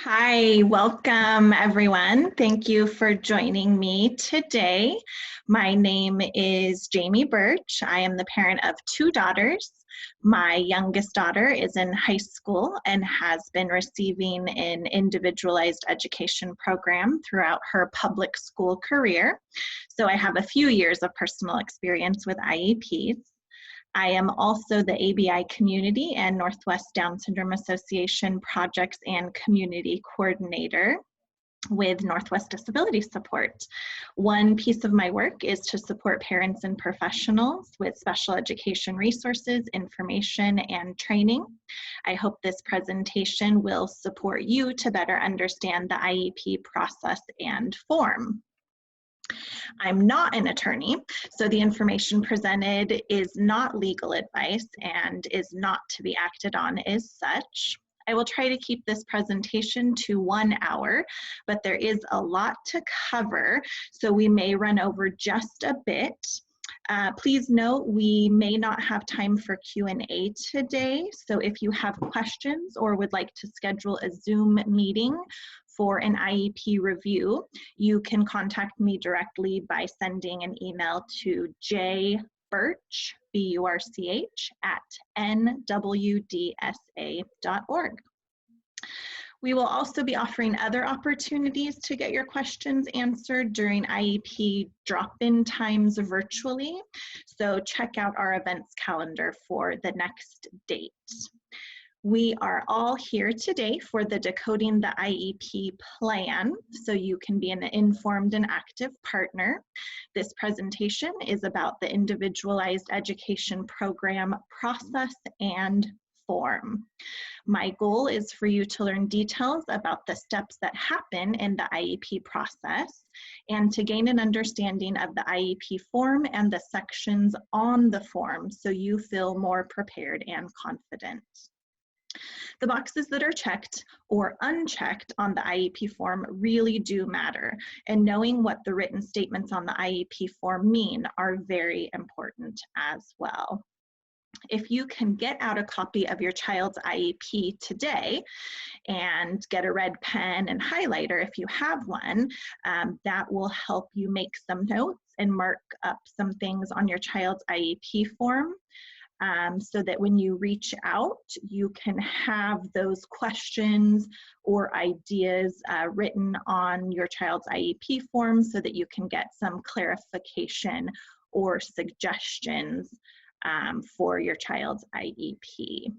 Hi, welcome everyone. Thank you for joining me today. My name is Jamie Burch. I am the parent of two daughters. My youngest daughter is in high school and has been receiving an individualized education program throughout her public school career. So I have a few years of personal experience with IEPs. I am also the ABI Community and Northwest Down Syndrome Association Projects and Community Coordinator with Northwest Disability Support. One piece of my work is to support parents and professionals with special education resources, information, and training. I hope this presentation will support you to better understand the IEP process and form. I'm not an attorney, so the information presented is not legal advice and is not to be acted on as such. I will try to keep this presentation to 1 hour, but there is a lot to cover, so we may run over just a bit. Please note we may not have time for Q&A today, so if you have questions or would like to schedule a Zoom meeting for an IEP review, you can contact me directly by sending an email to jburch, B-U-R-C-H, @nwdsa.org. We will also be offering other opportunities to get your questions answered during IEP drop-in times virtually, so check out our events calendar for the next date. We are all here today for the Decoding the IEP plan, so you can be an informed and active partner. This presentation is about the Individualized Education Program process and form. My goal is for you to learn details about the steps that happen in the IEP process and to gain an understanding of the IEP form and the sections on the form so you feel more prepared and confident. The boxes that are checked or unchecked on the IEP form really do matter, and knowing what the written statements on the IEP form mean are very important as well. If you can get out a copy of your child's IEP today and get a red pen and highlighter if you have one, that will help you make some notes and mark up some things on your child's IEP form. So that when you reach out, you can have those questions or ideas written on your child's IEP form so that you can get some clarification or suggestions for your child's IEP.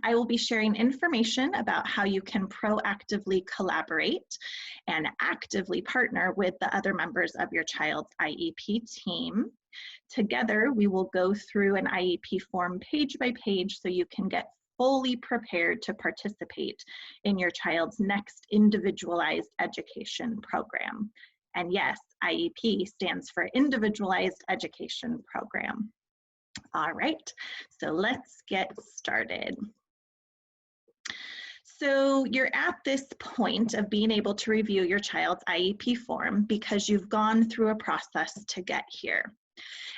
I will be sharing information about how you can proactively collaborate and actively partner with the other members of your child's IEP team. Together, we will go through an IEP form page by page so you can get fully prepared to participate in your child's next individualized education program. And yes, IEP stands for Individualized Education Program. All right, so let's get started. So you're at this point of being able to review your child's IEP form because you've gone through a process to get here.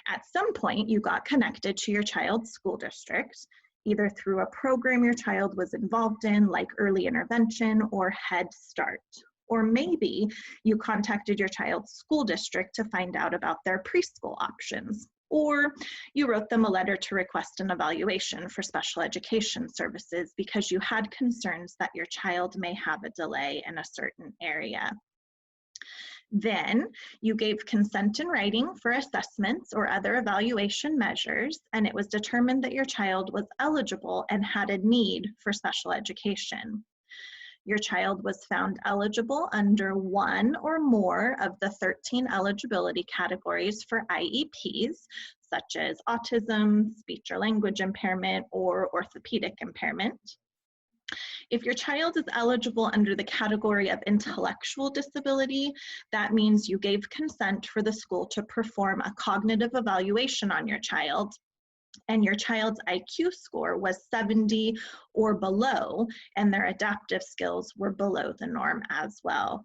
At some point, you got connected to your child's school district, either through a program your child was involved in, like early intervention or Head Start. Or maybe you contacted your child's school district to find out about their preschool options. Or you wrote them a letter to request an evaluation for special education services because you had concerns that your child may have a delay in a certain area. Then you gave consent in writing for assessments or other evaluation measures, and it was determined that your child was eligible and had a need for special education. Your child was found eligible under one or more of the 13 eligibility categories for IEPs, such as autism, speech or language impairment, or orthopedic impairment. If your child is eligible under the category of intellectual disability, that means you gave consent for the school to perform a cognitive evaluation on your child, and your child's IQ score was 70 or below, and their adaptive skills were below the norm as well.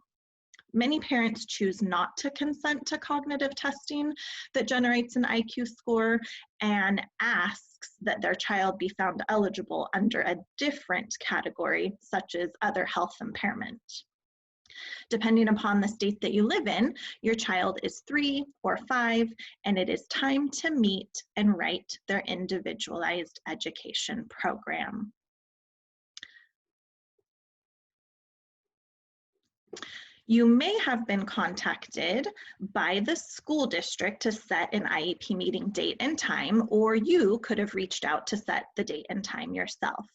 Many parents choose not to consent to cognitive testing that generates an IQ score and asks that their child be found eligible under a different category, such as other health impairment. Depending upon the state that you live in, your child is 3 or 5, and it is time to meet and write their individualized education program. You may have been contacted by the school district to set an IEP meeting date and time, or you could have reached out to set the date and time yourself.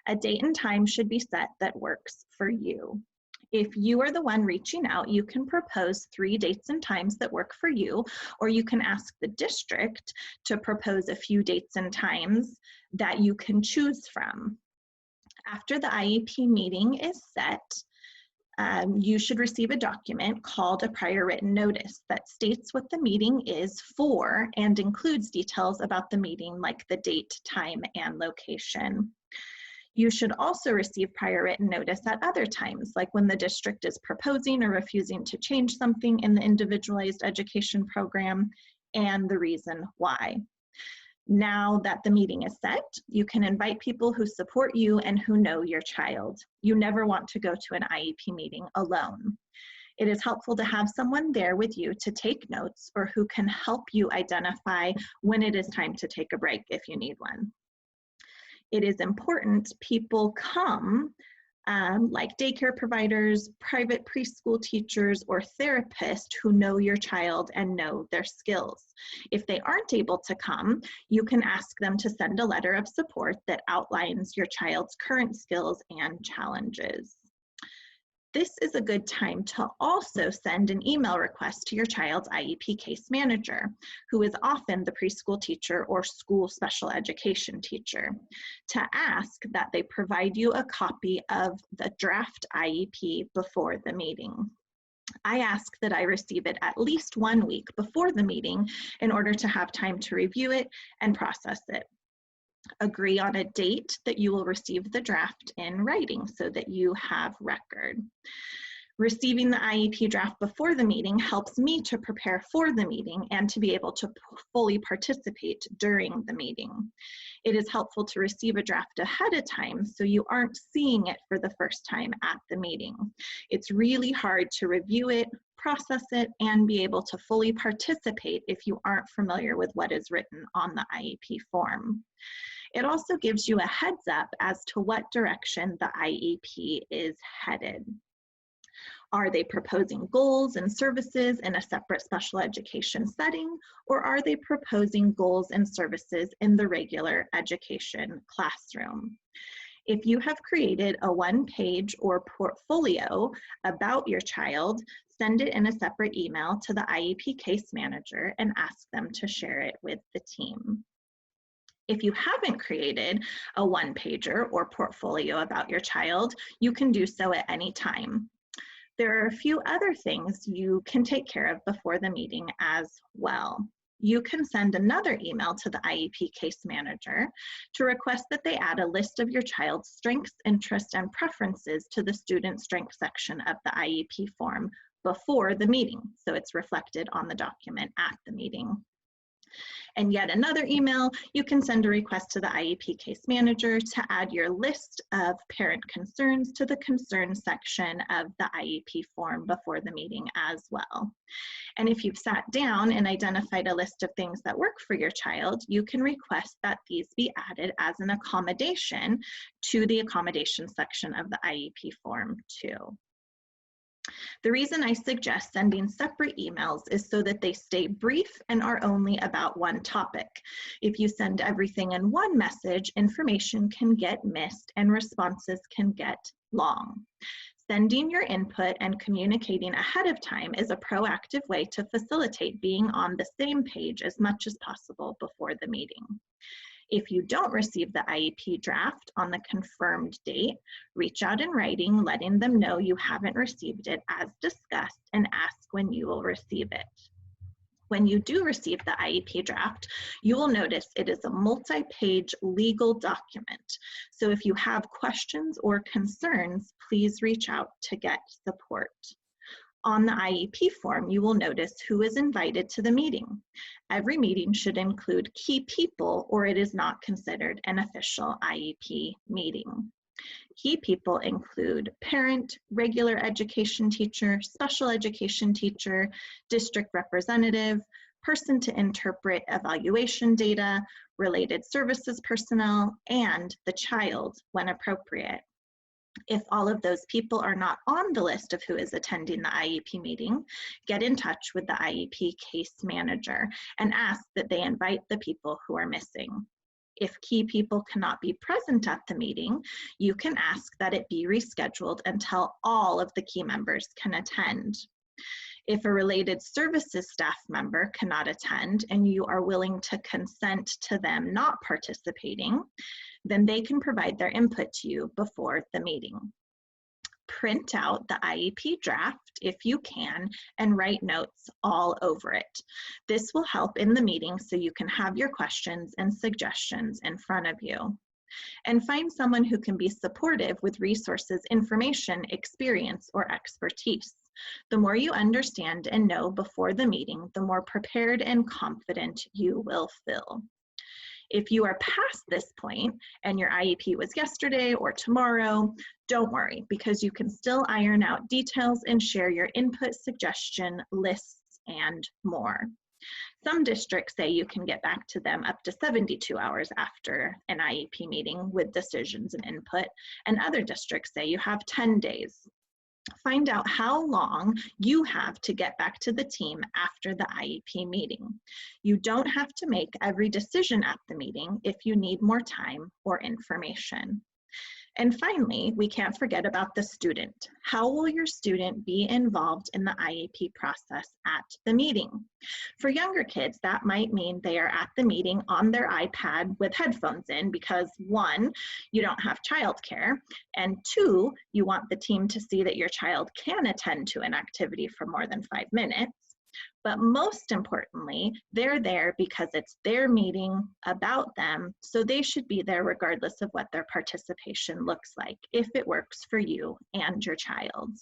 A date and time should be set that works for you. If you are the one reaching out, you can propose 3 dates and times that work for you, or you can ask the district to propose a few dates and times that you can choose from. After the IEP meeting is set, you should receive a document called a prior written notice that states what the meeting is for and includes details about the meeting like the date, time, and location. You should also receive prior written notice at other times, like when the district is proposing or refusing to change something in the individualized education program and the reason why. Now that the meeting is set, you can invite people who support you and who know your child. You never want to go to an IEP meeting alone. It is helpful to have someone there with you to take notes or who can help you identify when it is time to take a break if you need one. It is important people come, like daycare providers, private preschool teachers, or therapists who know your child and know their skills. If they aren't able to come, you can ask them to send a letter of support that outlines your child's current skills and challenges. This is a good time to also send an email request to your child's IEP case manager, who is often the preschool teacher or school special education teacher, to ask that they provide you a copy of the draft IEP before the meeting. I ask that I receive it at least 1 week before the meeting in order to have time to review it and process it. Agree on a date that you will receive the draft in writing so that you have record. Receiving the IEP draft before the meeting helps me to prepare for the meeting and to be able to fully participate during the meeting. It is helpful to receive a draft ahead of time so you aren't seeing it for the first time at the meeting. It's really hard to review it, process it, and be able to fully participate if you aren't familiar with what is written on the IEP form. It also gives you a heads up as to what direction the IEP is headed. Are they proposing goals and services in a separate special education setting, or are they proposing goals and services in the regular education classroom? If you have created a 1-page or portfolio about your child, send it in a separate email to the IEP case manager and ask them to share it with the team. If you haven't created a 1-pager or portfolio about your child, you can do so at any time. There are a few other things you can take care of before the meeting as well. You can send another email to the IEP case manager to request that they add a list of your child's strengths, interests, and preferences to the student strength section of the IEP form before the meeting, so it's reflected on the document at the meeting. And yet another email, you can send a request to the IEP case manager to add your list of parent concerns to the concerns section of the IEP form before the meeting as well. And if you've sat down and identified a list of things that work for your child, you can request that these be added as an accommodation to the accommodations section of the IEP form too. The reason I suggest sending separate emails is so that they stay brief and are only about one topic. If you send everything in one message, information can get missed and responses can get long. Sending your input and communicating ahead of time is a proactive way to facilitate being on the same page as much as possible before the meeting. If you don't receive the IEP draft on the confirmed date, reach out in writing, letting them know you haven't received it as discussed, and ask when you will receive it. When you do receive the IEP draft, you will notice it is a multi-page legal document. So if you have questions or concerns, please reach out to get support. On the IEP form, you will notice who is invited to the meeting. Every meeting should include key people or it is not considered an official IEP meeting. Key people include parent, regular education teacher, special education teacher, district representative, person to interpret evaluation data, related services personnel, and the child when appropriate. If all of those people are not on the list of who is attending the IEP meeting, get in touch with the IEP case manager and ask that they invite the people who are missing. If key people cannot be present at the meeting, you can ask that it be rescheduled until all of the key members can attend. If a related services staff member cannot attend and you are willing to consent to them not participating, then they can provide their input to you before the meeting. Print out the IEP draft if you can and write notes all over it. This will help in the meeting so you can have your questions and suggestions in front of you. And find someone who can be supportive with resources, information, experience, or expertise. The more you understand and know before the meeting, the more prepared and confident you will feel. If you are past this point and your IEP was yesterday or tomorrow, don't worry, because you can still iron out details and share your input, suggestion, lists, and more. Some districts say you can get back to them up to 72 hours after an IEP meeting with decisions and input, and other districts say you have 10 days. Find out how long you have to get back to the team after the IEP meeting. You don't have to make every decision at the meeting if you need more time or information. And finally, we can't forget about the student. How will your student be involved in the IEP process at the meeting? For younger kids, that might mean they are at the meeting on their iPad with headphones in because 1, you don't have childcare, and 2, you want the team to see that your child can attend to an activity for more than 5 minutes. But most importantly, they're there because it's their meeting about them, so they should be there regardless of what their participation looks like, if it works for you and your child.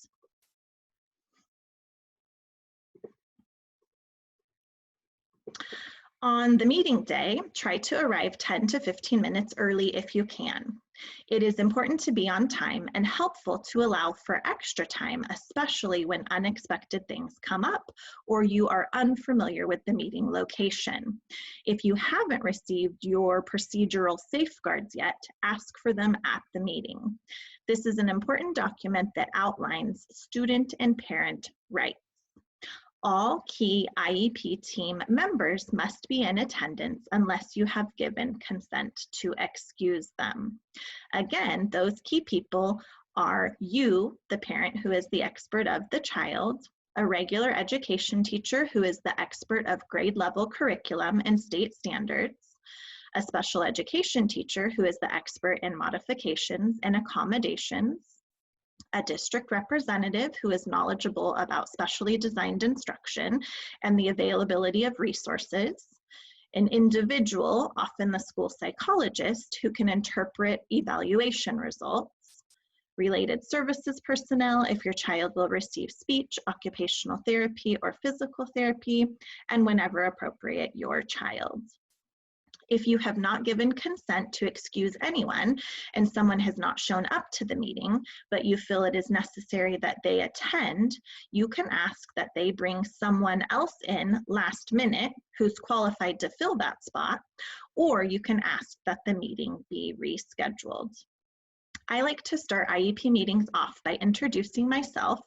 On the meeting day, try to arrive 10 to 15 minutes early if you can. It is important to be on time and helpful to allow for extra time, especially when unexpected things come up or you are unfamiliar with the meeting location. If you haven't received your procedural safeguards yet, ask for them at the meeting. This is an important document that outlines student and parent rights. All key IEP team members must be in attendance unless you have given consent to excuse them. Again, those key people are you, the parent who is the expert of the child, a regular education teacher who is the expert of grade level curriculum and state standards, a special education teacher who is the expert in modifications and accommodations, a district representative who is knowledgeable about specially designed instruction and the availability of resources, an individual, often the school psychologist, who can interpret evaluation results, related services personnel if your child will receive speech, occupational therapy, or physical therapy, and whenever appropriate, your child. If you have not given consent to excuse anyone and someone has not shown up to the meeting, but you feel it is necessary that they attend, you can ask that they bring someone else in last minute who's qualified to fill that spot, or you can ask that the meeting be rescheduled. I like to start IEP meetings off by introducing myself,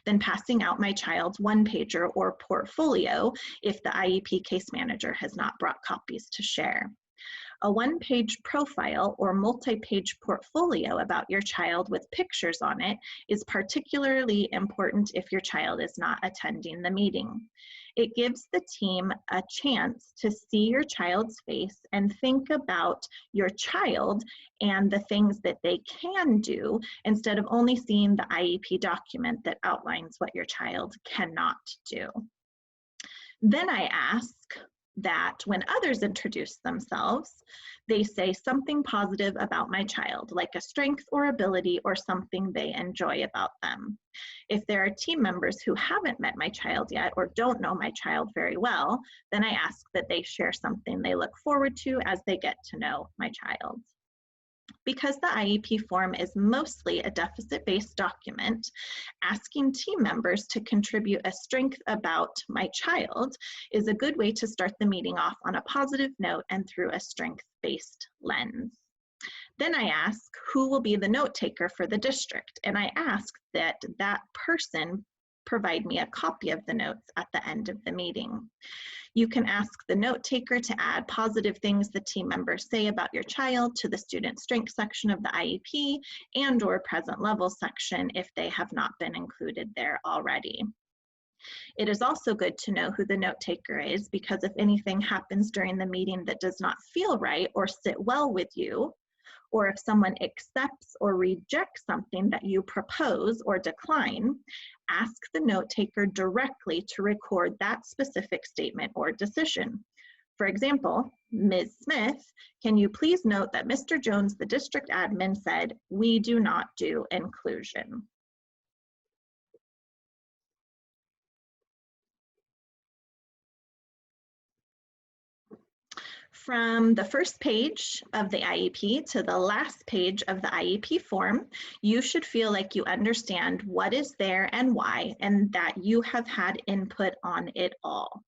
then passing out my child's one-pager or portfolio if the IEP case manager has not brought copies to share. A one-page profile or multi-page portfolio about your child with pictures on it is particularly important if your child is not attending the meeting. It gives the team a chance to see your child's face and think about your child and the things that they can do instead of only seeing the IEP document that outlines what your child cannot do. Then I ask, that when others introduce themselves, they say something positive about my child, like a strength or ability or something they enjoy about them. If there are team members who haven't met my child yet or don't know my child very well, then I ask that they share something they look forward to as they get to know my child. Because the IEP form is mostly a deficit-based document, asking team members to contribute a strength about my child is a good way to start the meeting off on a positive note and through a strength-based lens. Then I ask who will be the note taker for the district, and I ask that that person provide me a copy of the notes at the end of the meeting. You can ask the note taker to add positive things the team members say about your child to the student strength section of the IEP and/or present level section if they have not been included there already. It is also good to know who the note taker is, because if anything happens during the meeting that does not feel right or sit well with you, or if someone accepts or rejects something that you propose or decline, ask the note taker directly to record that specific statement or decision. For example, Ms. Smith, can you please note that Mr. Jones, the district admin, said, we do not do inclusion. From the first page of the IEP to the last page of the IEP form, you should feel like you understand what is there and why, and that you have had input on it all.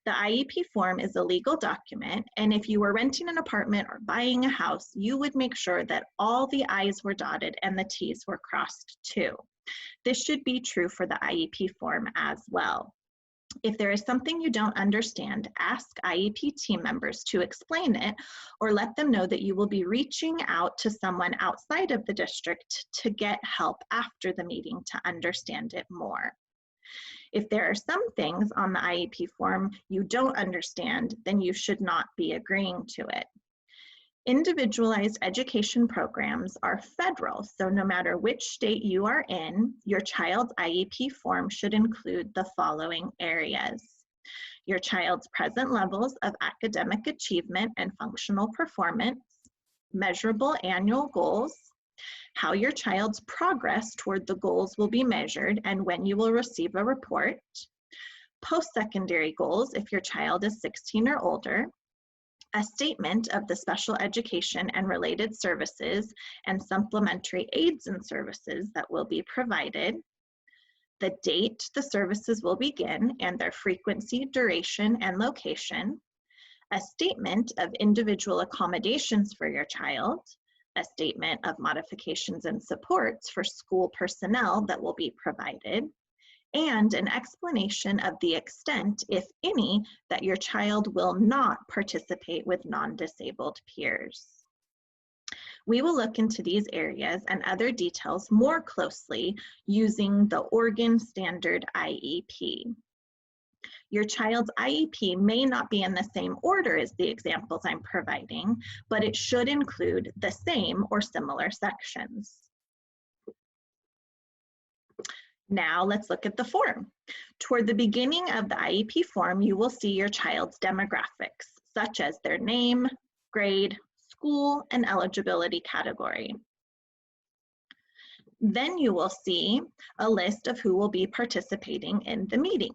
The IEP form is a legal document, and if you were renting an apartment or buying a house, you would make sure that all the I's were dotted and the T's were crossed too. This should be true for the IEP form as well. If there is something you don't understand, ask IEP team members to explain it, or let them know that you will be reaching out to someone outside of the district to get help after the meeting to understand it more. If there are some things on the IEP form you don't understand, then you should not be agreeing to it. Individualized education programs are federal, so no matter which state you are in, your child's IEP form should include the following areas: your child's present levels of academic achievement and functional performance, measurable annual goals, how your child's progress toward the goals will be measured and when you will receive a report, post-secondary goals if your child is 16 or older, a statement of the special education and related services and supplementary aids and services that will be provided, the date the services will begin and their frequency, duration, and location, a statement of individual accommodations for your child, a statement of modifications and supports for school personnel that will be provided, and an explanation of the extent, if any, that your child will not participate with non-disabled peers. We will look into these areas and other details more closely using the Oregon Standard IEP. Your child's IEP may not be in the same order as the examples I'm providing, but it should include the same or similar sections. Now let's look at the form. Toward the beginning of the IEP form, you will see your child's demographics, such as their name, grade, school, and eligibility category. Then you will see a list of who will be participating in the meeting.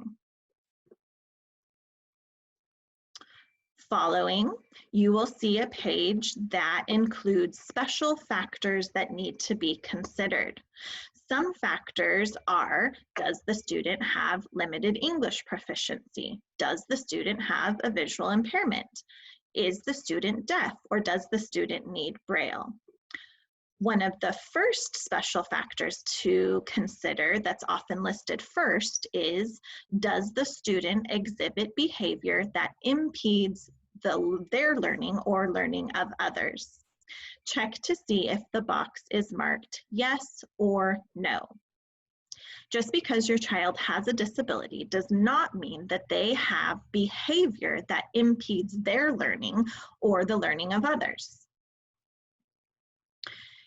Following, you will see a page that includes special factors that need to be considered. Some factors are, does the student have limited English proficiency? Does the student have a visual impairment? Is the student deaf, or does the student need Braille? One of the first special factors to consider that's often listed first is, does the student exhibit behavior that impedes their learning or learning of others? Check to see if the box is marked yes or no. Just because your child has a disability does not mean that they have behavior that impedes their learning or the learning of others.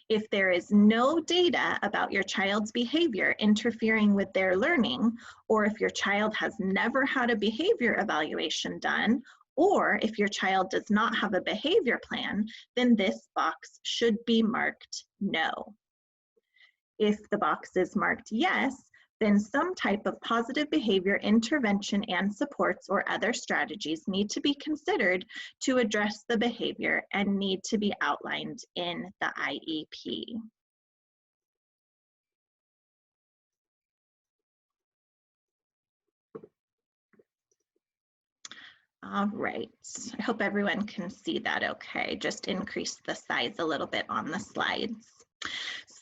If there is no data about your child's behavior interfering with their learning, or if your child has never had a behavior evaluation done, Or if your child does not have a behavior plan, then this box should be marked no. If the box is marked yes, then some type of positive behavior intervention and supports or other strategies need to be considered to address the behavior and need to be outlined in the IEP. All right, I hope everyone can see that okay. Just increase the size a little bit on the slides.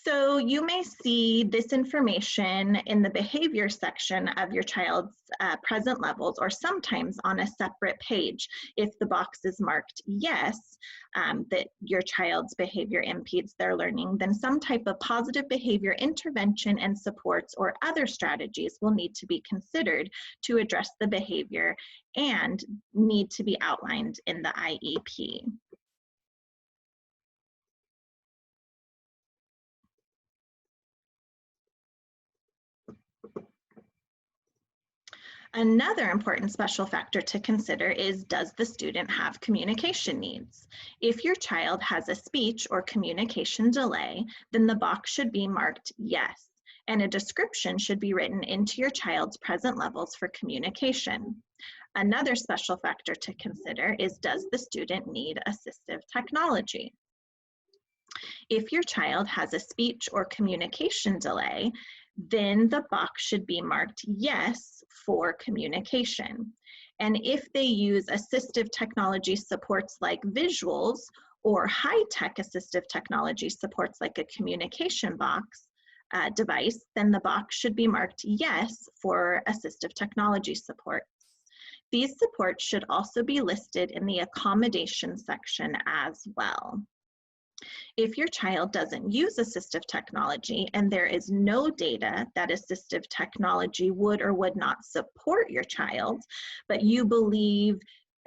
So you may see this information in the behavior section of your child's present levels, or sometimes on a separate page. If the box is marked yes, that your child's behavior impedes their learning, then some type of positive behavior intervention and supports or other strategies will need to be considered to address the behavior and need to be outlined in the IEP. Another important special factor to consider is, does the student have communication needs? If your child has a speech or communication delay, then the box should be marked yes, and a description should be written into your child's present levels for communication. Another special factor to consider is, does the student need assistive technology? If your child has a speech or communication delay, then the box should be marked yes for communication. And if they use assistive technology supports like visuals or high-tech assistive technology supports like a communication box device, then the box should be marked yes for assistive technology supports. These supports should also be listed in the Accommodations section as well. If your child doesn't use assistive technology and there is no data that assistive technology would or would not support your child, but you believe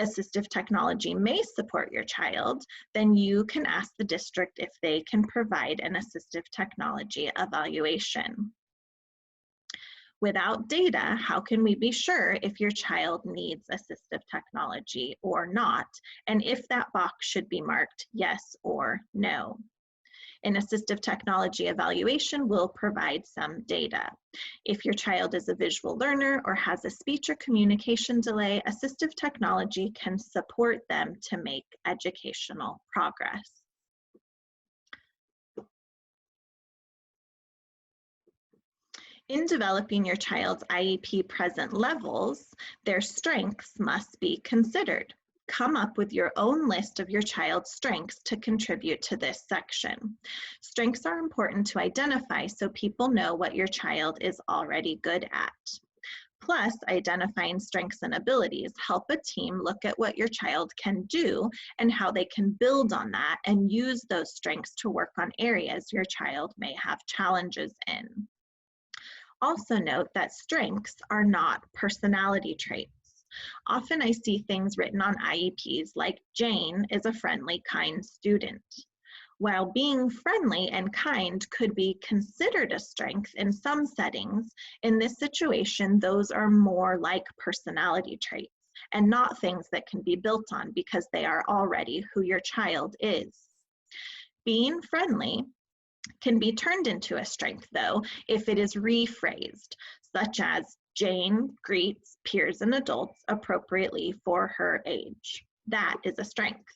assistive technology may support your child, then you can ask the district if they can provide an assistive technology evaluation. Without data, how can we be sure if your child needs assistive technology or not, and if that box should be marked yes or no? An assistive technology evaluation will provide some data. If your child is a visual learner or has a speech or communication delay, assistive technology can support them to make educational progress. In developing your child's IEP present levels, their strengths must be considered. Come up with your own list of your child's strengths to contribute to this section. Strengths are important to identify so people know what your child is already good at. Plus, identifying strengths and abilities help a team look at what your child can do and how they can build on that and use those strengths to work on areas your child may have challenges in. Also note that strengths are not personality traits. Often I see things written on IEPs like, Jane is a friendly, kind student. While being friendly and kind could be considered a strength in some settings, in this situation, those are more like personality traits and not things that can be built on because they are already who your child is. Being friendly can be turned into a strength, though, if it is rephrased, such as Jane greets peers and adults appropriately for her age. That is a strength.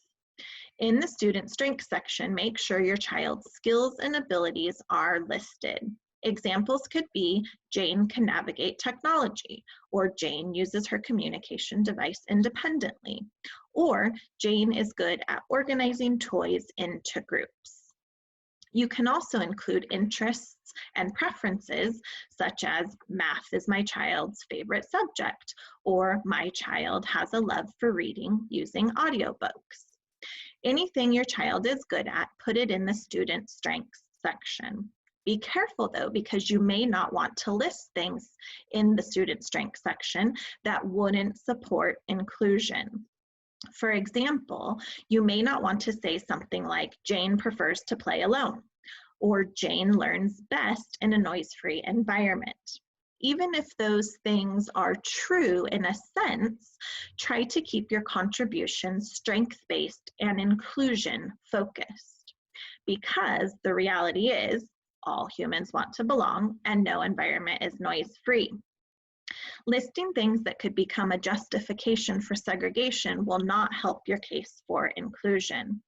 In the student strength section, make sure your child's skills and abilities are listed. Examples could be, Jane can navigate technology, or Jane uses her communication device independently, or Jane is good at organizing toys into groups. You can also include interests and preferences, such as math is my child's favorite subject, or my child has a love for reading using audiobooks. Anything your child is good at, put it in the student strengths section. Be careful though, because you may not want to list things in the student strengths section that wouldn't support inclusion. For example, you may not want to say something like, Jane prefers to play alone, or Jane learns best in a noise-free environment. Even if those things are true in a sense, try to keep your contributions strength-based and inclusion-focused, because the reality is all humans want to belong and no environment is noise-free. Listing things that could become a justification for segregation will not help your case for inclusion.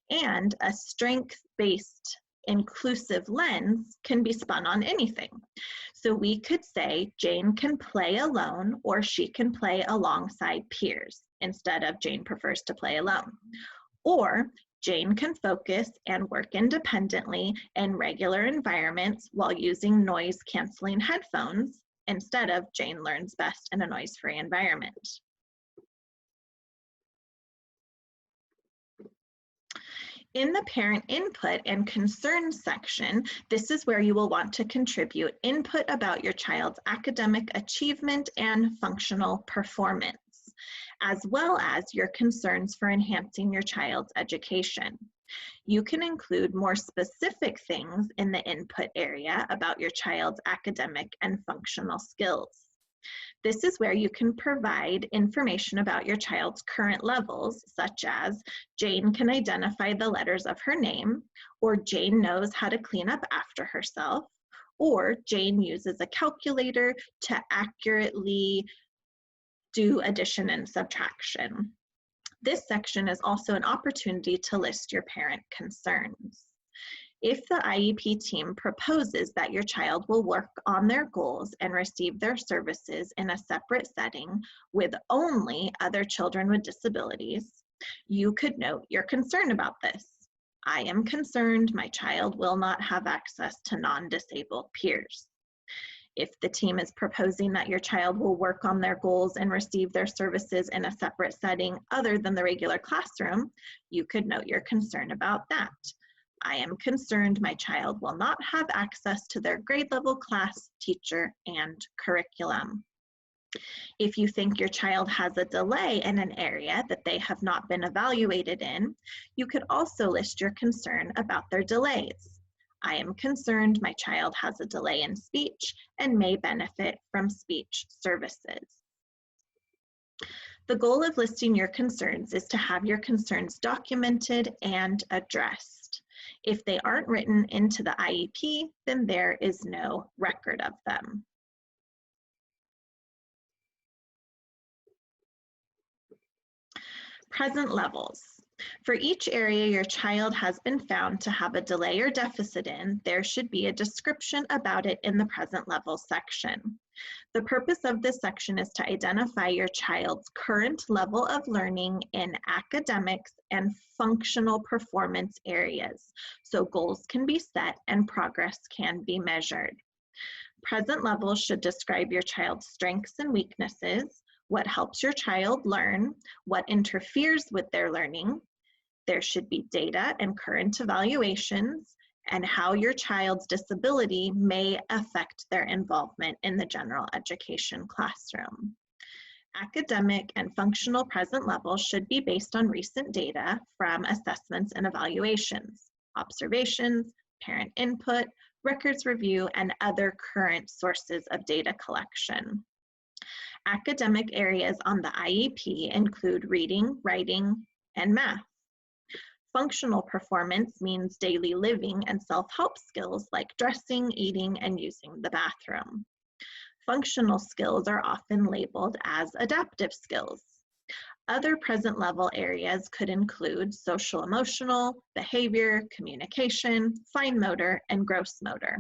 And a strength-based inclusive lens can be spun on anything. So we could say Jane can play alone or she can play alongside peers instead of Jane prefers to play alone. Or Jane can focus and work independently in regular environments while using noise-canceling headphones instead of Jane learns best in a noise-free environment. In the parent input and concerns section, this is where you will want to contribute input about your child's academic achievement and functional performance, as well as your concerns for enhancing your child's education. You can include more specific things in the input area about your child's academic and functional skills. This is where you can provide information about your child's current levels, such as Jane can identify the letters of her name, or Jane knows how to clean up after herself, or Jane uses a calculator to accurately do addition and subtraction. This section is also an opportunity to list your parent concerns. If the IEP team proposes that your child will work on their goals and receive their services in a separate setting with only other children with disabilities, you could note your concern about this. I am concerned my child will not have access to non-disabled peers. If the team is proposing that your child will work on their goals and receive their services in a separate setting other than the regular classroom, you could note your concern about that. I am concerned my child will not have access to their grade level class, teacher, and curriculum. If you think your child has a delay in an area that they have not been evaluated in, you could also list your concern about their delays. I am concerned my child has a delay in speech and may benefit from speech services. The goal of listing your concerns is to have your concerns documented and addressed. If they aren't written into the IEP, then there is no record of them. Present levels. For each area your child has been found to have a delay or deficit in, there should be a description about it in the present level section. The purpose of this section is to identify your child's current level of learning in academics and functional performance areas, so goals can be set and progress can be measured. Present levels should describe your child's strengths and weaknesses, what helps your child learn, what interferes with their learning. There should be data and current evaluations, and how your child's disability may affect their involvement in the general education classroom. Academic and functional present levels should be based on recent data from assessments and evaluations, observations, parent input, records review, and other current sources of data collection. Academic areas on the IEP include reading, writing, and math. Functional performance means daily living and self-help skills like dressing, eating, and using the bathroom. Functional skills are often labeled as adaptive skills. Other present level areas could include social emotional, behavior, communication, fine motor, and gross motor.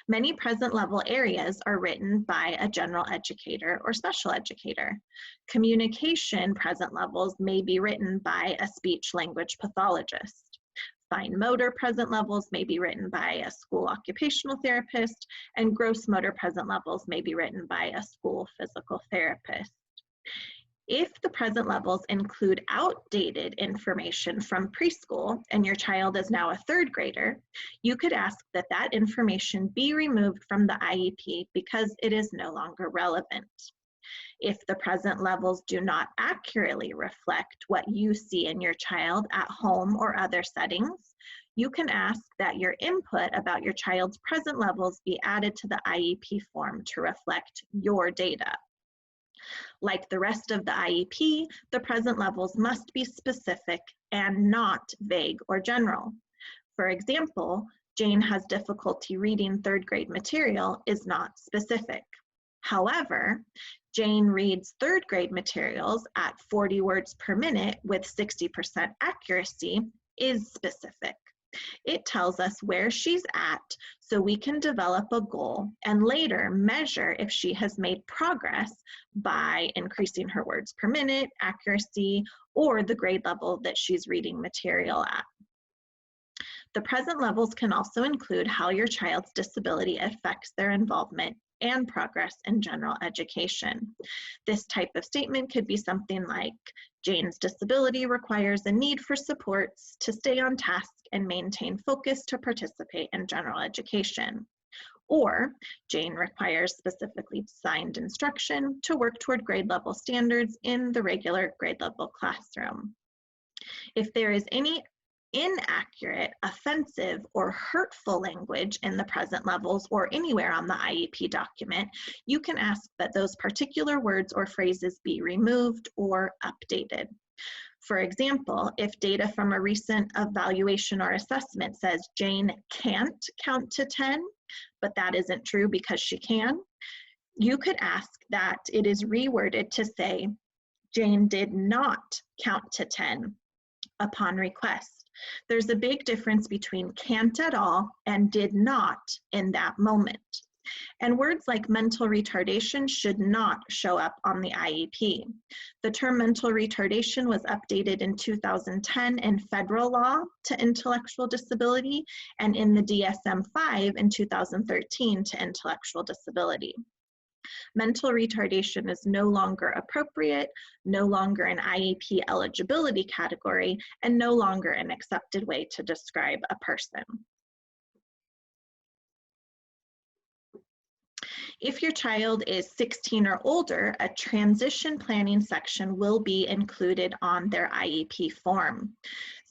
Many present level areas are written by a general educator or special educator. Communication present levels may be written by a speech language pathologist. Fine motor present levels may be written by a school occupational therapist, and gross motor present levels may be written by a school physical therapist. If the present levels include outdated information from preschool and your child is now a third grader, you could ask that that information be removed from the IEP because it is no longer relevant. If the present levels do not accurately reflect what you see in your child at home or other settings, you can ask that your input about your child's present levels be added to the IEP form to reflect your data. Like the rest of the IEP, the present levels must be specific and not vague or general. For example, Jane has difficulty reading third grade material is not specific. However, Jane reads third grade materials at 40 words per minute with 60% accuracy is specific. It tells us where she's at so we can develop a goal and later measure if she has made progress by increasing her words per minute, accuracy, or the grade level that she's reading material at. The present levels can also include how your child's disability affects their involvement and progress in general education. This type of statement could be something like, Jane's disability requires a need for supports to stay on task and maintain focus to participate in general education. Or, Jane requires specifically designed instruction to work toward grade level standards in the regular grade level classroom. If there is any inaccurate, offensive, or hurtful language in the present levels or anywhere on the IEP document, you can ask that those particular words or phrases be removed or updated. For example, if data from a recent evaluation or assessment says Jane can't count to 10, but that isn't true because she can, you could ask that it is reworded to say Jane did not count to 10 upon request. There's a big difference between can't at all and did not in that moment. And words like mental retardation should not show up on the IEP. The term mental retardation was updated in 2010 in federal law to intellectual disability and in the DSM-5 in 2013 to intellectual disability. Mental retardation is no longer appropriate, no longer an IEP eligibility category, and no longer an accepted way to describe a person. If your child is 16 or older, a transition planning section will be included on their IEP form.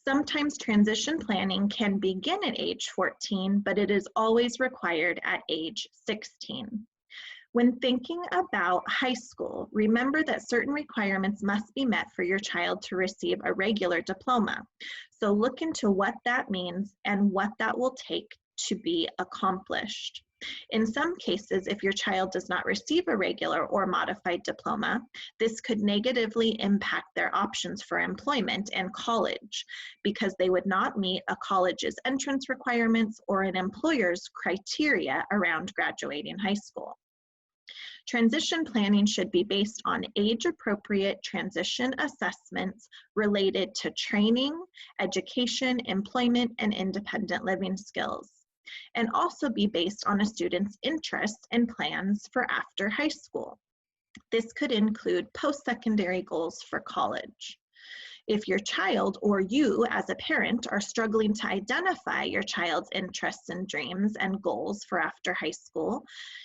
Sometimes transition planning can begin at age 14, but it is always required at age 16. When thinking about high school, remember that certain requirements must be met for your child to receive a regular diploma. So look into what that means and what that will take to be accomplished. In some cases, if your child does not receive a regular or modified diploma, this could negatively impact their options for employment and college because they would not meet a college's entrance requirements or an employer's criteria around graduating high school. Transition planning should be based on age-appropriate transition assessments related to training, education, employment, and independent living skills, and also be based on a student's interests and plans for after high school. This could include post-secondary goals for college. If your child or you as a parent are struggling to identify your child's interests and dreams and goals for after high school,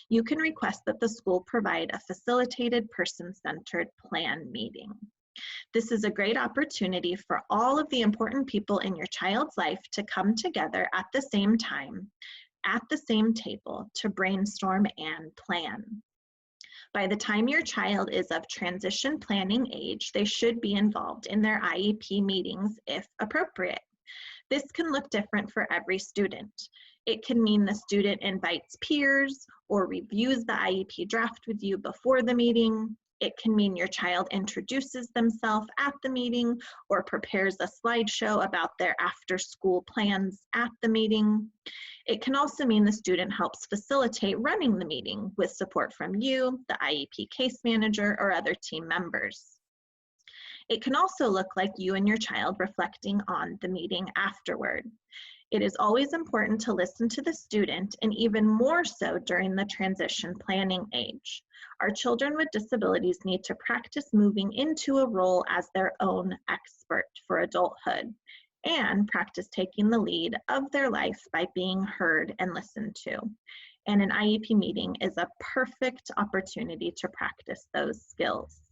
you can request that the school provide a facilitated person-centered plan meeting. This is a great opportunity for all of the important people in your child's life to come together at the same time, at the same table, to brainstorm and plan. By the time your child is of transition planning age, they should be involved in their IEP meetings if appropriate. This can look different for every student. It can mean the student invites peers or reviews the IEP draft with you before the meeting. It can mean your child introduces themselves at the meeting or prepares a slideshow about their after-school plans at the meeting. It can also mean the student helps facilitate running the meeting with support from you, the IEP case manager, or other team members. It can also look like you and your child reflecting on the meeting afterward. It is always important to listen to the student, and even more so during the transition planning age. Our children with disabilities need to practice moving into a role as their own expert for adulthood, and practice taking the lead of their life by being heard and listened to. And an IEP meeting is a perfect opportunity to practice those skills.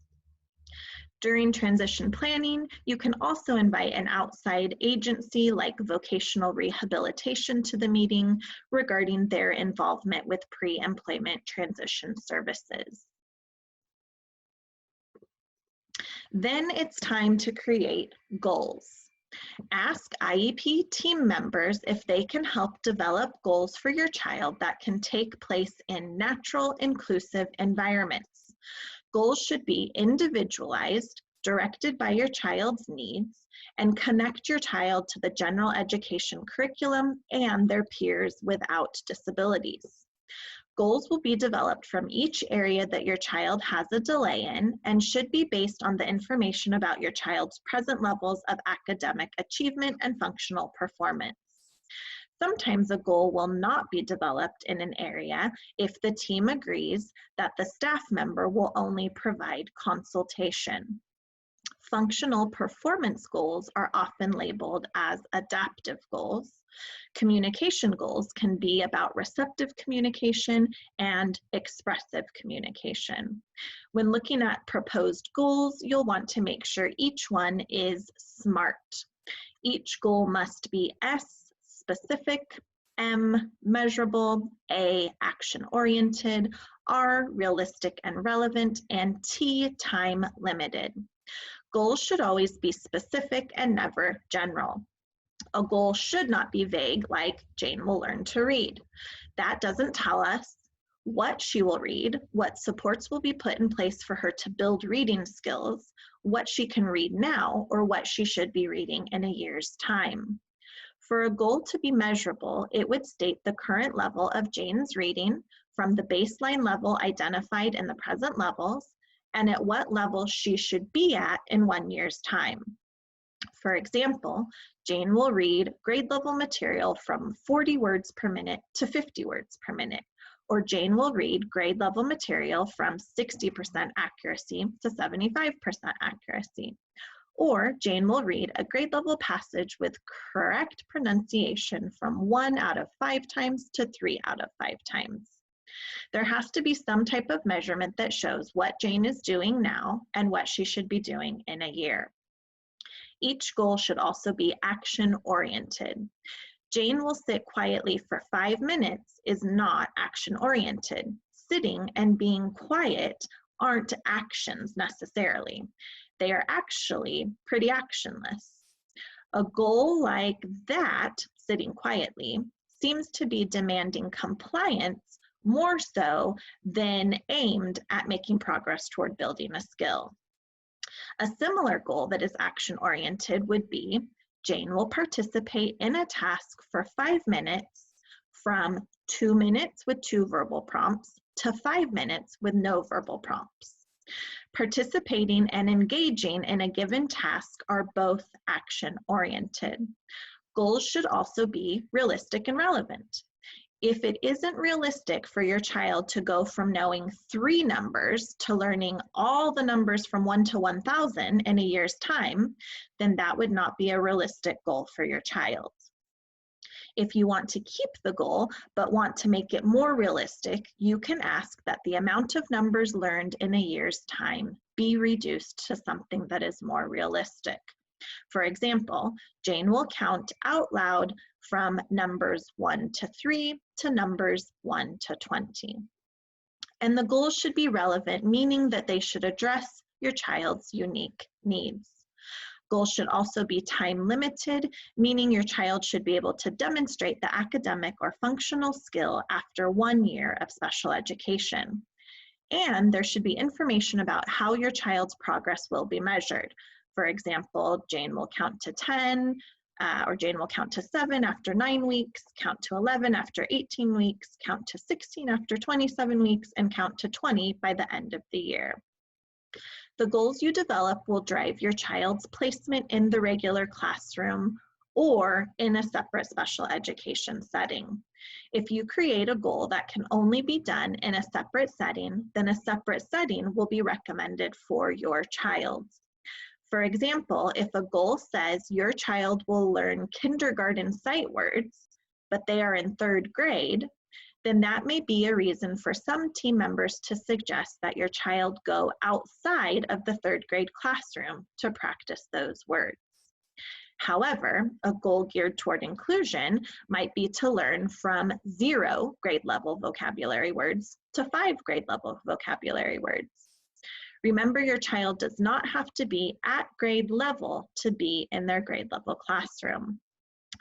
During transition planning, you can also invite an outside agency like vocational rehabilitation to the meeting regarding their involvement with pre-employment transition services. Then it's time to create goals. Ask IEP team members if they can help develop goals for your child that can take place in natural, inclusive environments. Goals should be individualized, directed by your child's needs, and connect your child to the general education curriculum and their peers without disabilities. Goals will be developed from each area that your child has a delay in and should be based on the information about your child's present levels of academic achievement and functional performance. Sometimes a goal will not be developed in an area if the team agrees that the staff member will only provide consultation. Functional performance goals are often labeled as adaptive goals. Communication goals can be about receptive communication and expressive communication. When looking at proposed goals, you'll want to make sure each one is SMART. Each goal must be S, specific, M, measurable, A, action-oriented, R, realistic and relevant, and T, time-limited. Goals should always be specific and never general. A goal should not be vague, like Jane will learn to read. That doesn't tell us what she will read, what supports will be put in place for her to build reading skills, what she can read now, or what she should be reading in a year's time. For a goal to be measurable, it would state the current level of Jane's reading from the baseline level identified in the present levels, and at what level she should be at in 1 year's time. For example, Jane will read grade level material from 40 words per minute to 50 words per minute, or Jane will read grade level material from 60% accuracy to 75% accuracy, or Jane will read a grade level passage with correct pronunciation from 1 out of 5 times to 3 out of 5 times. There has to be some type of measurement that shows what Jane is doing now and what she should be doing in a year. Each goal should also be action-oriented. Jane will sit quietly for 5 minutes is not action-oriented. Sitting and being quiet aren't actions necessarily. They are actually pretty actionless. A goal like that, sitting quietly, seems to be demanding compliance more so than aimed at making progress toward building a skill. A similar goal that is action-oriented would be, Jane will participate in a task for 5 minutes from 2 minutes with 2 verbal prompts to 5 minutes with no verbal prompts. Participating and engaging in a given task are both action-oriented. Goals should also be realistic and relevant. If it isn't realistic for your child to go from knowing 3 numbers to learning all the numbers from 1 to 1,000 in a year's time, then that would not be a realistic goal for your child. If you want to keep the goal but want to make it more realistic, you can ask that the amount of numbers learned in a year's time be reduced to something that is more realistic. For example, Jane will count out loud from numbers 1 to 3 to numbers 1 to 20. And the goals should be relevant, meaning that they should address your child's unique needs. Goals should also be time limited, meaning your child should be able to demonstrate the academic or functional skill after 1 year of special education. And there should be information about how your child's progress will be measured. For example, Jane will count to 10, or Jane will count to 7 after 9 weeks, count to 11 after 18 weeks, count to 16 after 27 weeks, and count to 20 by the end of the year. The goals you develop will drive your child's placement in the regular classroom or in a separate special education setting. If you create a goal that can only be done in a separate setting, then a separate setting will be recommended for your child. For example, if a goal says your child will learn kindergarten sight words, but they are in 3rd grade, then that may be a reason for some team members to suggest that your child go outside of the third grade classroom to practice those words. However, a goal geared toward inclusion might be to learn from 0 grade level vocabulary words to 5 grade level vocabulary words. Remember, your child does not have to be at grade level to be in their grade level classroom.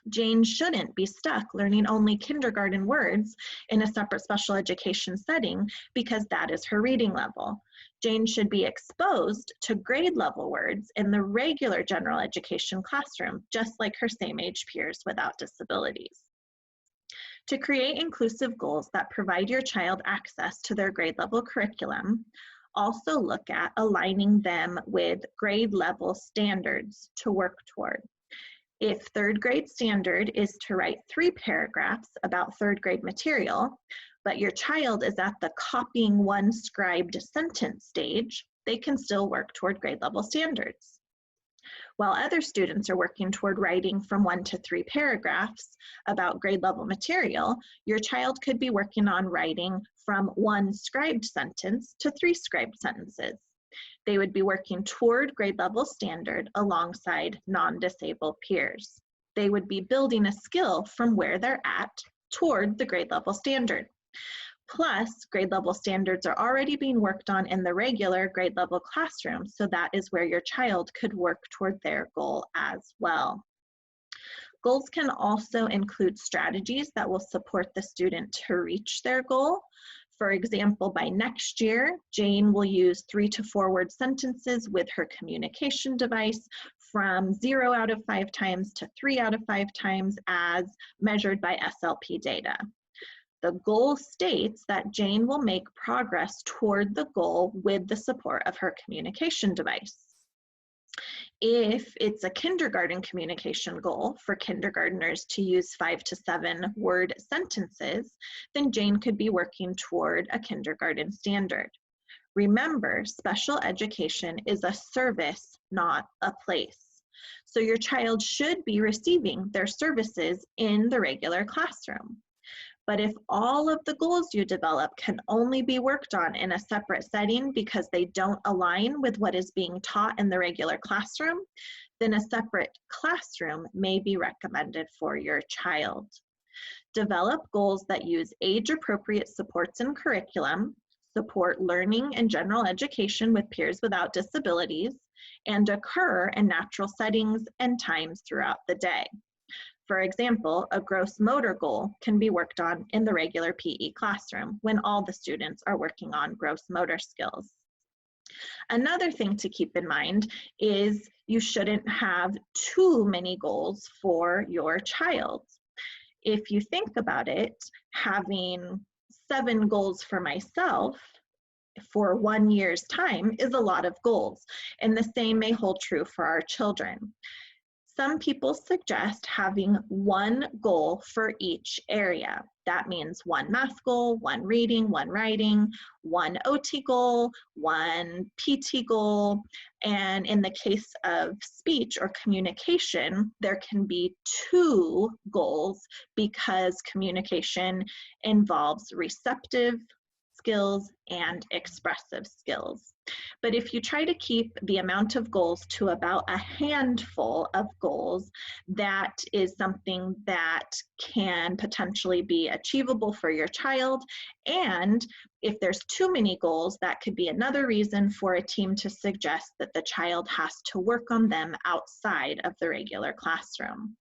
Jane shouldn't be stuck learning only kindergarten words in a separate special education setting because that is her reading level. Jane should be exposed to grade level words in the regular general education classroom, just like her same age peers without disabilities. To create inclusive goals that provide your child access to their grade level curriculum, also look at aligning them with grade level standards to work toward. If third grade standard is to write 3 paragraphs about third grade material, but your child is at the copying 1 scribed sentence stage, they can still work toward grade level standards. While other students are working toward writing from 1 to 3 paragraphs about grade level material, your child could be working on writing from 1 scribed sentence to 3 scribed sentences. They would be working toward grade level standard alongside non-disabled peers. They would be building a skill from where they're at toward the grade level standard. Plus, grade level standards are already being worked on in the regular grade level classroom, so that is where your child could work toward their goal as well. Goals can also include strategies that will support the student to reach their goal. For example, by next year, Jane will use 3 to 4 word sentences with her communication device from 0 out of 5 times to 3 out of 5 times as measured by SLP data. The goal states that Jane will make progress toward the goal with the support of her communication device. If it's a kindergarten communication goal for kindergartners to use 5 to 7 word sentences, then Jane could be working toward a kindergarten standard. Remember, special education is a service, not a place. So your child should be receiving their services in the regular classroom. But if all of the goals you develop can only be worked on in a separate setting because they don't align with what is being taught in the regular classroom, then a separate classroom may be recommended for your child. Develop goals that use age-appropriate supports and curriculum, support learning and general education with peers without disabilities, and occur in natural settings and times throughout the day. For example, a gross motor goal can be worked on in the regular PE classroom when all the students are working on gross motor skills. Another thing to keep in mind is you shouldn't have too many goals for your child. If you think about it, having 7 goals for myself for 1 year's time is a lot of goals, and the same may hold true for our children. Some people suggest having 1 goal for each area. That means 1 math goal, 1 reading, 1 writing, 1 OT goal, 1 PT goal, and in the case of speech or communication, there can be 2 goals because communication involves receptive skills and expressive skills. But if you try to keep the amount of goals to about a handful of goals, that is something that can potentially be achievable for your child. And if there's too many goals, that could be another reason for a team to suggest that the child has to work on them outside of the regular classroom.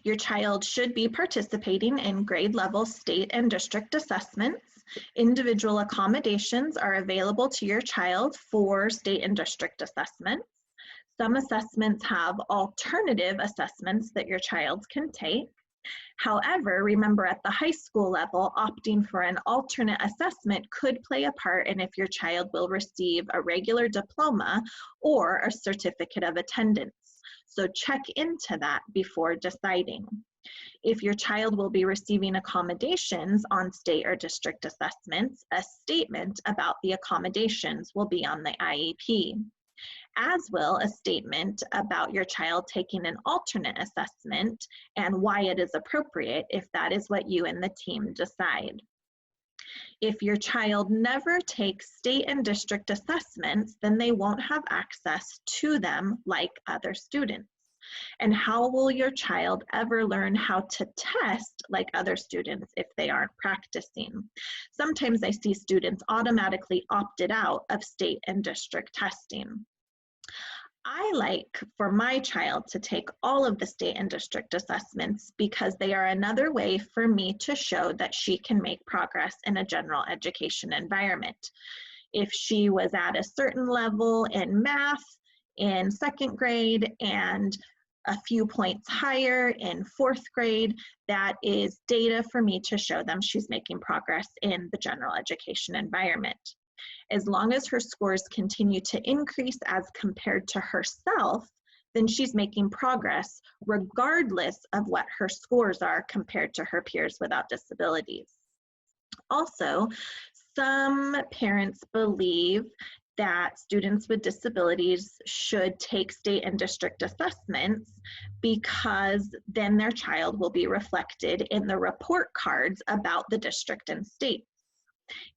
Your child should be participating in grade level state and district assessments. Individual accommodations are available to your child for state and district assessments. Some assessments have alternative assessments that your child can take. However, remember at the high school level, opting for an alternate assessment could play a part in if your child will receive a regular diploma or a certificate of attendance. So check into that before deciding. If your child will be receiving accommodations on state or district assessments, a statement about the accommodations will be on the IEP. as will a statement about your child taking an alternate assessment and why it is appropriate if that is what you and the team decide. If your child never takes state and district assessments, then they won't have access to them like other students. And how will your child ever learn how to test like other students if they aren't practicing? Sometimes I see students automatically opted out of state and district testing. I like for my child to take all of the state and district assessments because they are another way for me to show that she can make progress in a general education environment. If she was at a certain level in math in 2nd grade and a few points higher in 4th grade, that is data for me to show them she's making progress in the general education environment. As long as her scores continue to increase as compared to herself, then she's making progress regardless of what her scores are compared to her peers without disabilities. Also, some parents believe that students with disabilities should take state and district assessments because then their child will be reflected in the report cards about the district and state.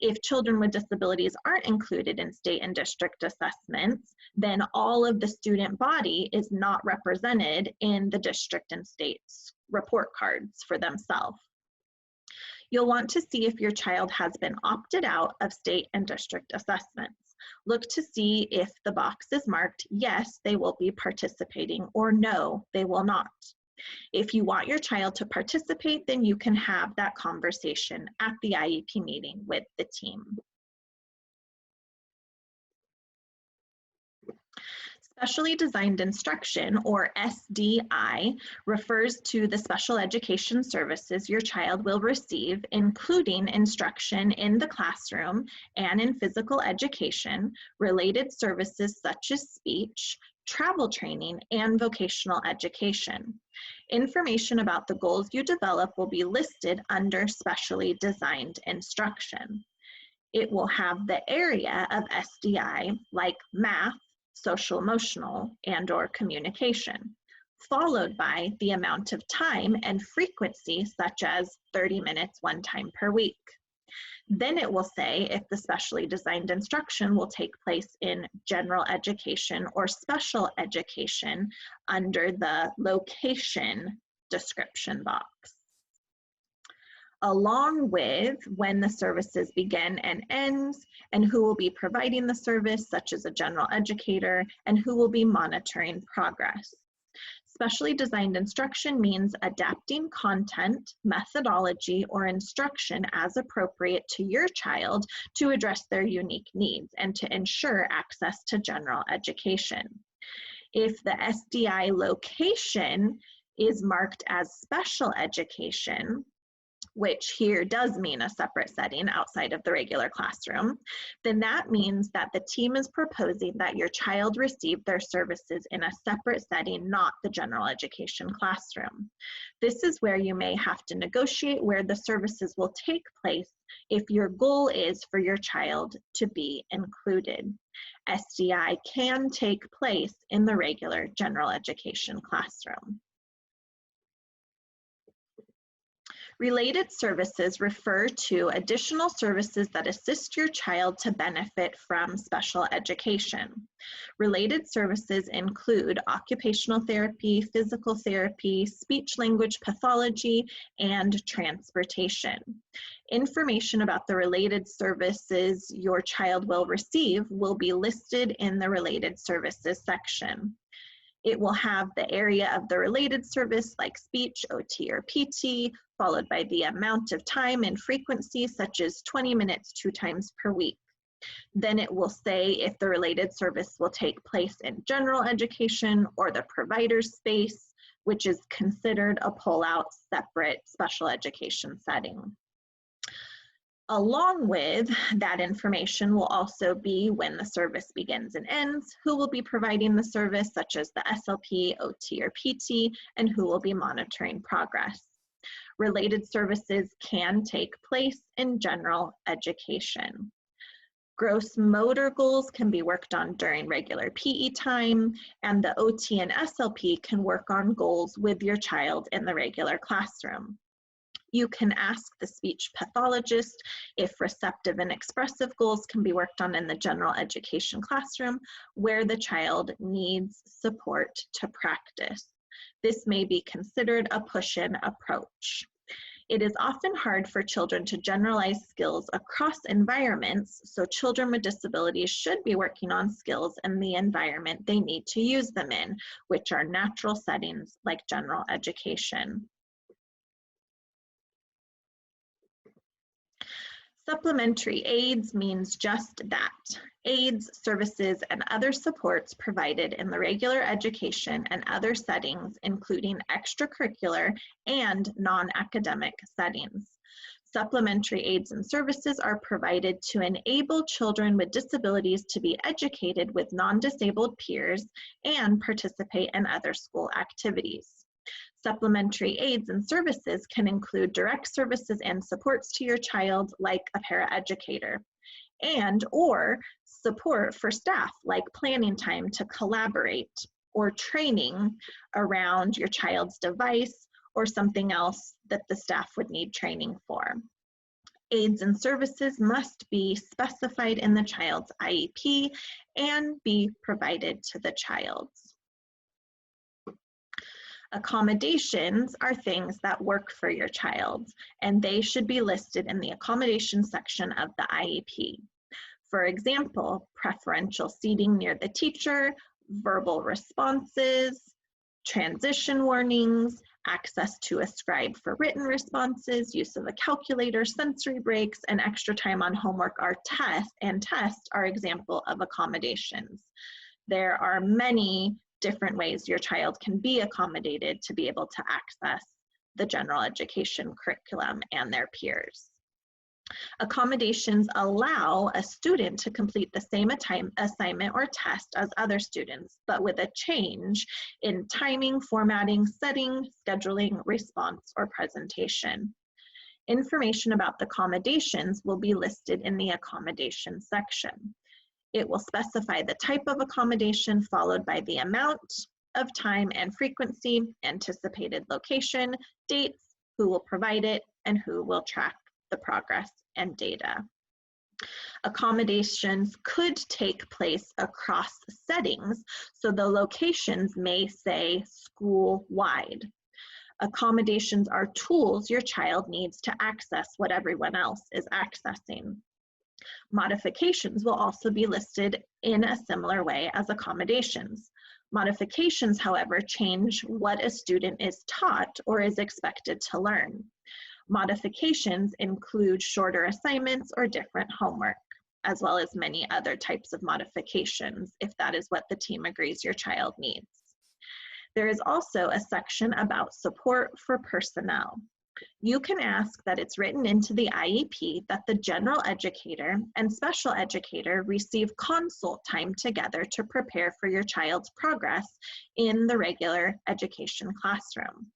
If children with disabilities aren't included in state and district assessments, then all of the student body is not represented in the district and state's report cards for themselves. You'll want to see if your child has been opted out of state and district assessments. Look to see if the box is marked, yes, they will be participating, or no, they will not. If you want your child to participate, then you can have that conversation at the IEP meeting with the team. Specially designed instruction, or SDI, refers to the special education services your child will receive, including instruction in the classroom and in physical education, related services such as speech, travel training, and vocational education. Information about the goals you develop will be listed under specially designed instruction. It will have the area of SDI like math, social emotional, and/or communication, followed by the amount of time and frequency such as 30 minutes 1 time per week. Then it will say if the specially designed instruction will take place in general education or special education under the location description box, along with when the services begin and ends, and who will be providing the service, such as a general educator, and who will be monitoring progress. Specially designed instruction means adapting content, methodology, or instruction as appropriate to your child to address their unique needs and to ensure access to general education. If the SDI location is marked as special education, which here does mean a separate setting outside of the regular classroom, then that means that the team is proposing that your child receive their services in a separate setting, not the general education classroom. This is where you may have to negotiate where the services will take place if your goal is for your child to be included. SDI can take place in the regular general education classroom. Related services refer to additional services that assist your child to benefit from special education. Related services include occupational therapy, physical therapy, speech-language pathology, and transportation. Information about the related services your child will receive will be listed in the related services section. It will have the area of the related service like speech, OT, or PT, followed by the amount of time and frequency, such as 20 minutes 2 times per week. Then it will say if the related service will take place in general education or the provider's space, which is considered a pull-out separate special education setting. Along with that information will also be when the service begins and ends, who will be providing the service, such as the SLP, OT, or PT, and who will be monitoring progress. Related services can take place in general education. Gross motor goals can be worked on during regular PE time, and the OT and SLP can work on goals with your child in the regular classroom. You can ask the speech pathologist if receptive and expressive goals can be worked on in the general education classroom where the child needs support to practice. This may be considered a push-in approach. It is often hard for children to generalize skills across environments, so children with disabilities should be working on skills in the environment they need to use them in, which are natural settings like general education. Supplementary aids means just that. Aids, services, and other supports provided in the regular education and other settings, including extracurricular and non-academic settings. Supplementary aids and services are provided to enable children with disabilities to be educated with non-disabled peers and participate in other school activities. Supplementary aids and services can include direct services and supports to your child, like a paraeducator, or support for staff, like planning time to collaborate, or training around your child's device or something else that the staff would need training for. Aids and services must be specified in the child's IEP and be provided to the child. Accommodations are things that work for your child, and they should be listed in the accommodation section of the IEP. For example, preferential seating near the teacher, verbal responses, transition warnings, access to a scribe for written responses, use of a calculator, sensory breaks, and extra time on homework tests are example of accommodations. There are many different ways your child can be accommodated to be able to access the general education curriculum and their peers. Accommodations allow a student to complete the same assignment or test as other students, but with a change in timing, formatting, setting, scheduling, response, or presentation. Information about the accommodations will be listed in the accommodation section. It will specify the type of accommodation followed by the amount of time and frequency, anticipated location, dates, who will provide it, and who will track the progress and data. Accommodations could take place across settings, so the locations may say school-wide. Accommodations are tools your child needs to access what everyone else is accessing. Modifications will also be listed in a similar way as accommodations. Modifications, however, change what a student is taught or is expected to learn. Modifications include shorter assignments or different homework, as well as many other types of modifications, if that is what the team agrees your child needs. There is also a section about support for personnel. You can ask that it's written into the IEP that the general educator and special educator receive consult time together to prepare for your child's progress in the regular education classroom.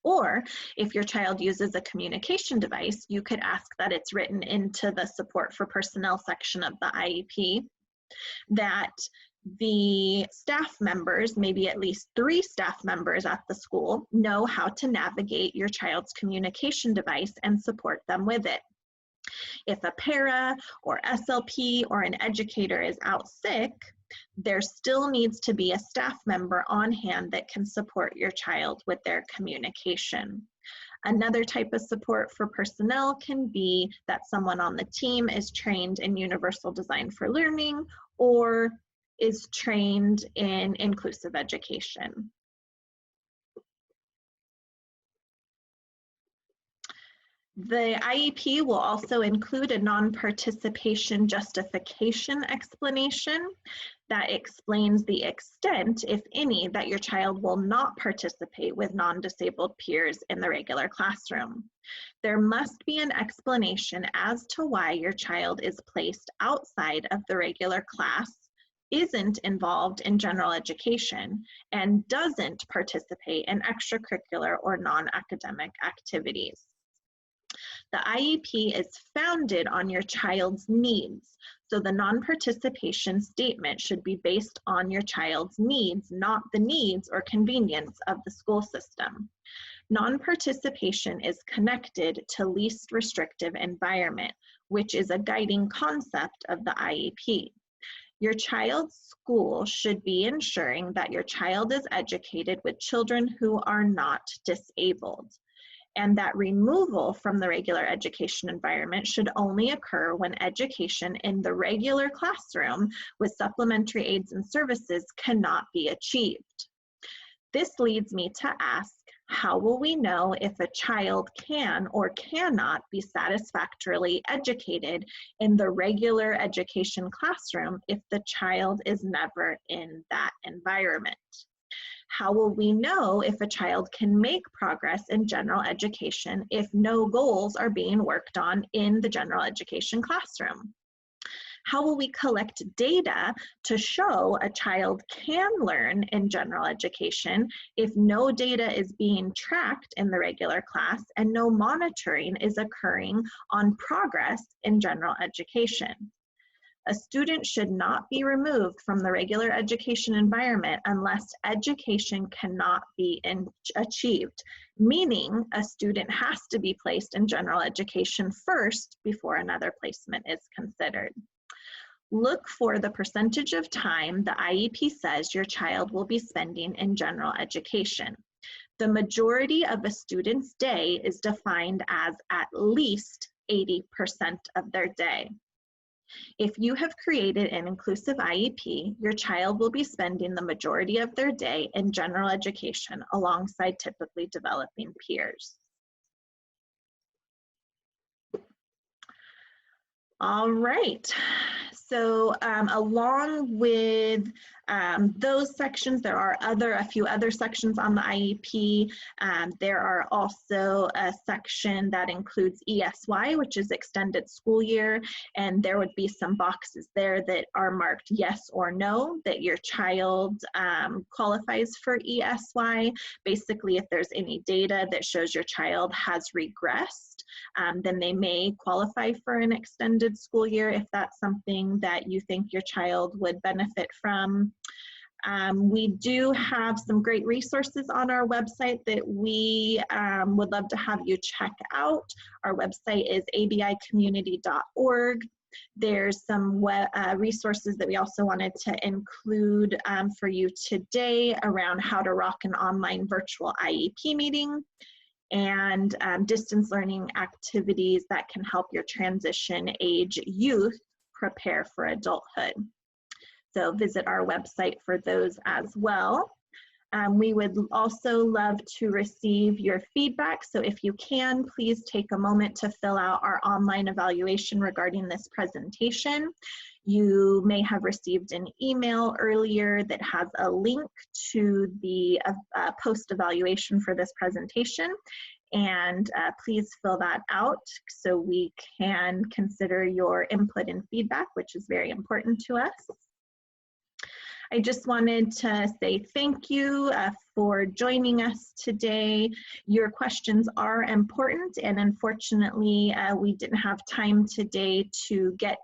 Or if your child uses a communication device, you could ask that it's written into the support for personnel section of the IEP that the staff members, maybe at least 3 staff members at the school, know how to navigate your child's communication device and support them with it. If a para or SLP or an educator is out sick, there still needs to be a staff member on hand that can support your child with their communication. Another type of support for personnel can be that someone on the team is trained in universal design for learning or is trained in inclusive education. The IEP will also include a non-participation justification explanation that explains the extent, if any, that your child will not participate with non-disabled peers in the regular classroom. There must be an explanation as to why your child is placed outside of the regular class, isn't involved in general education, and doesn't participate in extracurricular or non-academic activities. The IEP is founded on your child's needs, so the non-participation statement should be based on your child's needs, not the needs or convenience of the school system. Non-participation is connected to least restrictive environment, which is a guiding concept of the IEP. Your child's school should be ensuring that your child is educated with children who are not disabled, and that removal from the regular education environment should only occur when education in the regular classroom with supplementary aids and services cannot be achieved. This leads me to ask, how will we know if a child can or cannot be satisfactorily educated in the regular education classroom if the child is never in that environment? How will we know if a child can make progress in general education if no goals are being worked on in the general education classroom? How will we collect data to show a child can learn in general education if no data is being tracked in the regular class and no monitoring is occurring on progress in general education? A student should not be removed from the regular education environment unless education cannot be achieved, meaning a student has to be placed in general education first before another placement is considered. Look for the percentage of time the IEP says your child will be spending in general education. The majority of a student's day is defined as at least 80% of their day. If you have created an inclusive IEP, your child will be spending the majority of their day in general education alongside typically developing peers. All right, so along with those sections, there are a few other sections on the IEP. There are also a section that includes ESY, which is extended school year, and there would be some boxes there that are marked yes or no, that your child qualifies for ESY. Basically, if there's any data that shows your child has regressed, then they may qualify for an extended school year if that's something that you think your child would benefit from. We do have some great resources on our website that we would love to have you check out. Our website is abicommunity.org. There's some resources that we also wanted to include for you today around how to rock an online virtual IEP meeting, and distance learning activities that can help your transition age youth prepare for adulthood. So visit our website for those as well. We would also love to receive your feedback. So if you can, please take a moment to fill out our online evaluation regarding this presentation. You may have received an email earlier that has a link to the post-evaluation for this presentation. And please fill that out so we can consider your input and feedback, which is very important to us. I just wanted to say thank you for joining us today. Your questions are important, and unfortunately, we didn't have time today to get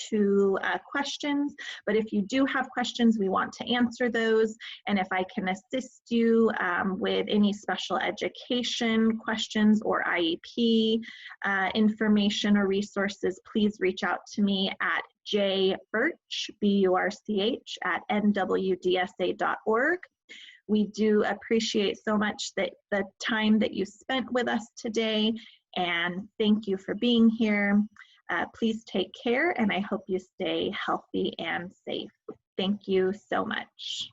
to questions, but if you do have questions, we want to answer those, and if I can assist you with any special education questions or IEP information or resources, please reach out to me at jburch, B-U-R-C-H, at NWDSA.org. We do appreciate so much that the time that you spent with us today, and thank you for being here. Please take care, and I hope you stay healthy and safe. Thank you so much.